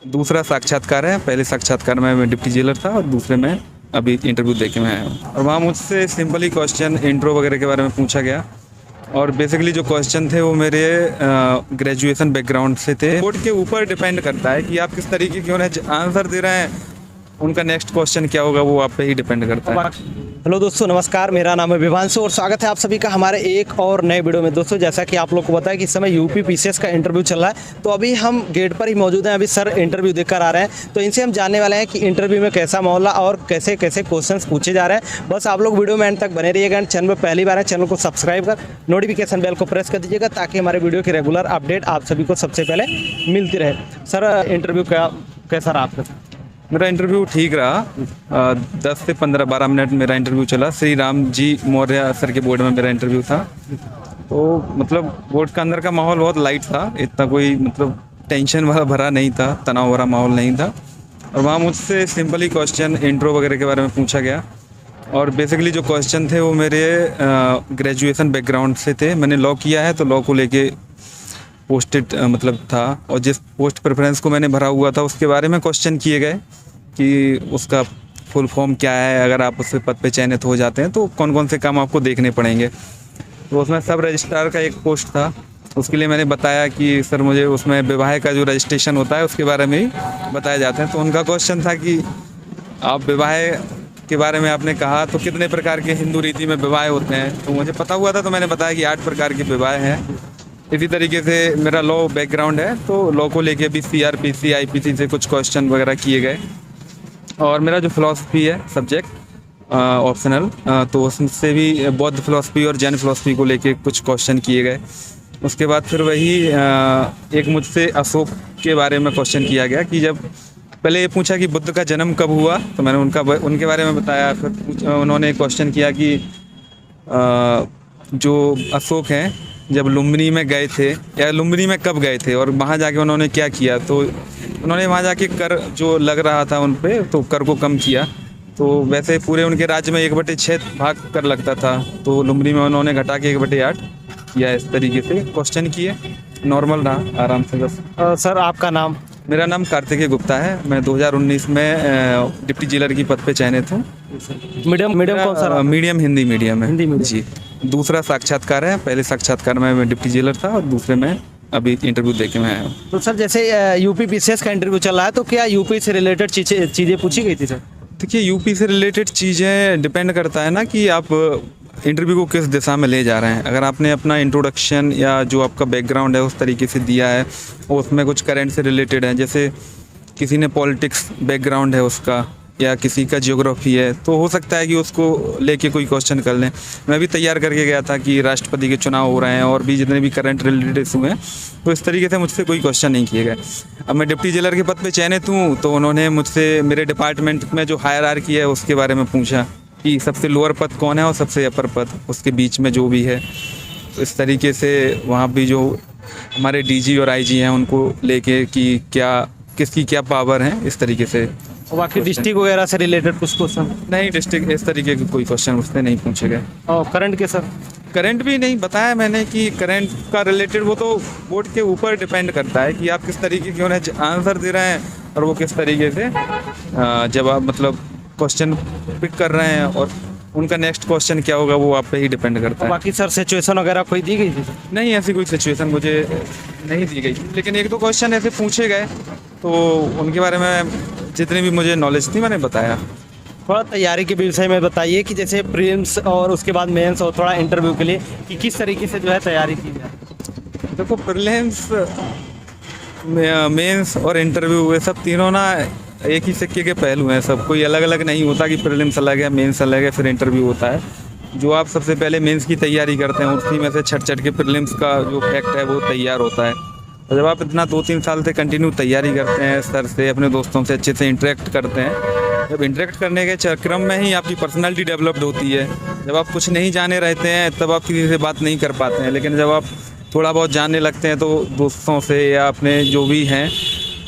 दूसरा साक्षात्कार है। पहले साक्षात्कार में मैं डिप्टी जेलर था और दूसरे में अभी इंटरव्यू देके मैं आया हूँ। और वहाँ मुझसे सिंपल ही क्वेश्चन इंट्रो वगैरह के बारे में पूछा गया और बेसिकली जो क्वेश्चन थे वो मेरे ग्रेजुएशन बैकग्राउंड से थे। बोर्ड के ऊपर डिपेंड करता है कि आप किस तरीके के उन्हें आंसर दे रहे हैं, उनका नेक्स्ट क्वेश्चन क्या होगा वो आप पे ही डिपेंड करता है। हेलो दोस्तों, नमस्कार। मेरा नाम है विभांशु और स्वागत है आप सभी का हमारे एक और नए वीडियो में। दोस्तों, जैसा कि आप लोग को पता है कि इस समय यूपी पीसीएस का इंटरव्यू चल रहा है, तो अभी हम गेट पर ही मौजूद हैं। अभी सर इंटरव्यू देकर आ रहे हैं, तो इनसे हम जानने वाले हैं कि इंटरव्यू में कैसा माहौल और कैसे कैसे क्वेश्चंस पूछे जा रहे हैं। बस आप लोग वीडियो में एंड तक बने रहिएगा। चैनल पर पहली बार है, चैनल को सब्सक्राइब कर नोटिफिकेशन बेल को प्रेस कर दीजिएगा ताकि हमारे वीडियो की रेगुलर अपडेट आप सभी को सबसे पहले मिलती रहे। सर, इंटरव्यू कैसा रहा आपका? मेरा इंटरव्यू ठीक रहा। 10 से 15-12 मिनट मेरा इंटरव्यू चला। श्री राम जी मौर्य सर के बोर्ड में मेरा इंटरव्यू था। तो मतलब बोर्ड का अंदर का माहौल बहुत लाइट था, इतना कोई मतलब टेंशन वाला भरा नहीं था, तनाव भरा माहौल नहीं था। और वहाँ मुझसे सिंपल ही क्वेश्चन इंट्रो वगैरह के बारे में पूछा गया और बेसिकली जो क्वेश्चन थे वो मेरे ग्रेजुएशन बैकग्राउंड से थे। मैंने लॉ किया है तो लॉ को लेके पोस्टेड मतलब था, और जिस पोस्ट प्रेफरेंस को मैंने भरा हुआ था उसके बारे में क्वेश्चन किए गए कि उसका फुल फॉर्म क्या है, अगर आप उस पद पे चयनित हो जाते हैं तो कौन कौन से काम आपको देखने पड़ेंगे। तो उसमें सब रजिस्ट्रार का एक पोस्ट था, उसके लिए मैंने बताया कि सर मुझे उसमें विवाह का जो रजिस्ट्रेशन होता है उसके बारे में ही बताए जाते हैं। तो उनका क्वेश्चन था कि आप विवाह के बारे में आपने कहा तो कितने प्रकार के हिंदू रीति में विवाह होते हैं। तो मुझे पता हुआ था तो मैंने बताया कि 8 प्रकार के विवाह हैं। इसी तरीके से मेरा लॉ बैकग्राउंड है तो लॉ को लेके भी सीआरपीसी आईपीसी से कुछ क्वेश्चन वगैरह किए गए। और मेरा जो फिलॉसफी है सब्जेक्ट ऑप्शनल, तो उससे भी बौद्ध फिलॉसफी और जैन फिलॉसफी को लेके कुछ क्वेश्चन किए गए। उसके बाद फिर वही एक मुझसे अशोक के बारे में क्वेश्चन किया गया कि जब पहले ये पूछा कि बुद्ध का जन्म कब हुआ, तो मैंने उनके बारे में बताया। फिर उन्होंने क्वेश्चन किया कि जो अशोक हैं जब लुम्बिनी में गए थे या लुम्बिनी में कब गए थे और वहाँ जाके उन्होंने क्या किया। तो उन्होंने वहाँ जाके कर जो लग रहा था उन पे तो कर को कम किया। तो वैसे पूरे उनके राज्य में 1/6 भाग कर लगता था, तो लुम्बिनी में उन्होंने घटा के 1/8 किया। इस तरीके से क्वेश्चन किए, नॉर्मल रहा, आराम से बस। सर, आपका नाम? मेरा नाम कार्तिकेय गुप्ता है। मैं 2019 में डिप्टी जेलर की पद पे चयनित हूँ। मीडियम कौन सा? मीडियम हिंदी मीडियम है। हिंदी मीडियम जी। दूसरा साक्षात्कार है। पहले साक्षात्कार में मैं डिप्टी जेलर था और दूसरे में अभी इंटरव्यू देके मैं आया हूँ। तो सर, जैसे यूपी पीसीएस का इंटरव्यू चल रहा है, तो क्या यूपी से रिलेटेड चीज़ें पूछी गई थी सर? देखिए, यूपी से रिलेटेड चीज़ें डिपेंड करता है ना कि आप इंटरव्यू को किस दिशा में ले जा रहे हैं। अगर आपने अपना इंट्रोडक्शन या जो आपका बैकग्राउंड है उस तरीके से दिया है और उसमें कुछ करंट से रिलेटेड है, जैसे किसी ने पॉलिटिक्स बैकग्राउंड है उसका या किसी का ज्योग्राफी है, तो हो सकता है कि उसको लेके कोई क्वेश्चन कर लें। मैं भी तैयार करके गया था कि राष्ट्रपति के चुनाव हो रहे हैं और भी जितने भी करंट रिलेटेड इशू हैं, तो इस तरीके से मुझसे कोई क्वेश्चन नहीं किए गए। अब मैं डिप्टी जेलर के पद पे चयनित हूँ, तो उन्होंने मुझसे मेरे डिपार्टमेंट में जो हायरार्की है उसके बारे में पूछा कि सबसे लोअर पद कौन है और सबसे अपर पद उसके बीच में जो भी है। तो इस तरीके से वहाँ भी जो हमारे डीजी और आईजी हैं उनको लेके कि क्या किसकी क्या पावर है, इस तरीके से। और बाकी डिस्ट्रिक्ट वगैरह से रिलेटेड कुछ क्वेश्चन? नहीं, डिस्ट्रिक्ट इस तरीके के कोई क्वेश्चन उससे नहीं पूछे गए। और करंट के सर? करंट भी नहीं बताया मैंने कि करंट का रिलेटेड वो तो बोर्ड के ऊपर डिपेंड करता है कि आप किस तरीके के उन्हें आंसर दे रहे हैं और वो किस तरीके से जवाब मतलब क्वेश्चन पिक कर रहे हैं और उनका नेक्स्ट क्वेश्चन क्या होगा वो आप पे ही डिपेंड करता है। बाकी सर, सिचुएशन वगैरह कोई दी गई थी? नहीं, ऐसी कोई सिचुएशन मुझे नहीं दी गई, लेकिन 1-2 क्वेश्चन ऐसे पूछे गए तो उनके बारे में जितनी भी मुझे नॉलेज थी मैंने बताया। थोड़ा तैयारी के विषय में बताइए कि जैसे प्रीलिम्स और उसके बाद मेंस और थोड़ा इंटरव्यू के लिए कि किस तरीके से जो है तैयारी की जाए। देखो, प्रीलिम्स, मेंस और इंटरव्यू ये सब तीनों ना एक ही सिक्के के पहलू हैं। सब कोई अलग अलग नहीं होता कि प्रीलिम्स अलग है, मेंस अलग है, फिर इंटरव्यू होता है। जो आप सबसे पहले मेंस की तैयारी करते हैं उसी में से छट के प्रीलिम्स का जो फैक्ट है वो तैयार होता है। और जब आप इतना 2-3 साल से कंटिन्यू तैयारी करते हैं, सर से अपने दोस्तों से अच्छे से इंटरेक्ट करते हैं, जब इंटरेक्ट करने के क्रम में ही आपकी पर्सनालिटी डेवलप्ड होती है। जब आप कुछ नहीं जाने रहते हैं तब आप किसी से बात नहीं कर पाते हैं, लेकिन जब आप थोड़ा बहुत जानने लगते हैं तो दोस्तों से या अपने जो भी हैं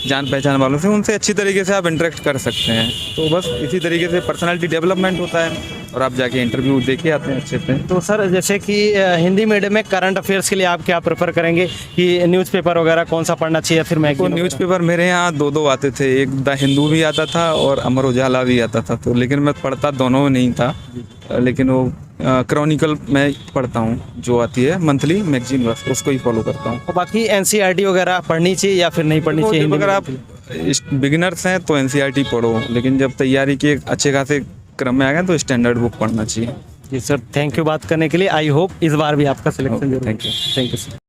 जान पहचान वालों से, उनसे अच्छी तरीके से आप इंटरेक्ट कर सकते हैं। तो बस इसी तरीके से पर्सनालिटी डेवलपमेंट होता है और आप जाके इंटरव्यू दे के आते हैं अच्छे से। तो सर जैसे कि हिंदी मीडियम में करंट अफेयर्स के लिए आप क्या प्रेफर करेंगे कि न्यूज़पेपर वगैरह कौन सा पढ़ना चाहिए या फिर तो मैगजीन? न्यूज़पेपर मेरे यहाँ दो आते थे, एक द हिंदू भी आता था और अमर उजाला भी आता था, तो लेकिन मैं पढ़ता दोनों नहीं था, लेकिन वो क्रॉनिकल मैं पढ़ता हूँ जो आती है मंथली मैगजीन, बस उसको ही फॉलो करता हूँ। और बाकी एनसीईआरटी वगैरह पढ़नी चाहिए या फिर नहीं पढ़नी चाहिए हिंदी अगर आप बिगिनर्स हैं तो एनसीईआरटी पढ़ो, लेकिन जब तैयारी के अच्छे खासे क्रम में आ गए तो स्टैंडर्ड बुक पढ़ना चाहिए। जी सर, थैंक यू बात करने के लिए। आई होप इस बार भी आपका सिलेक्शन जरूर। Thank you. Thank you sir.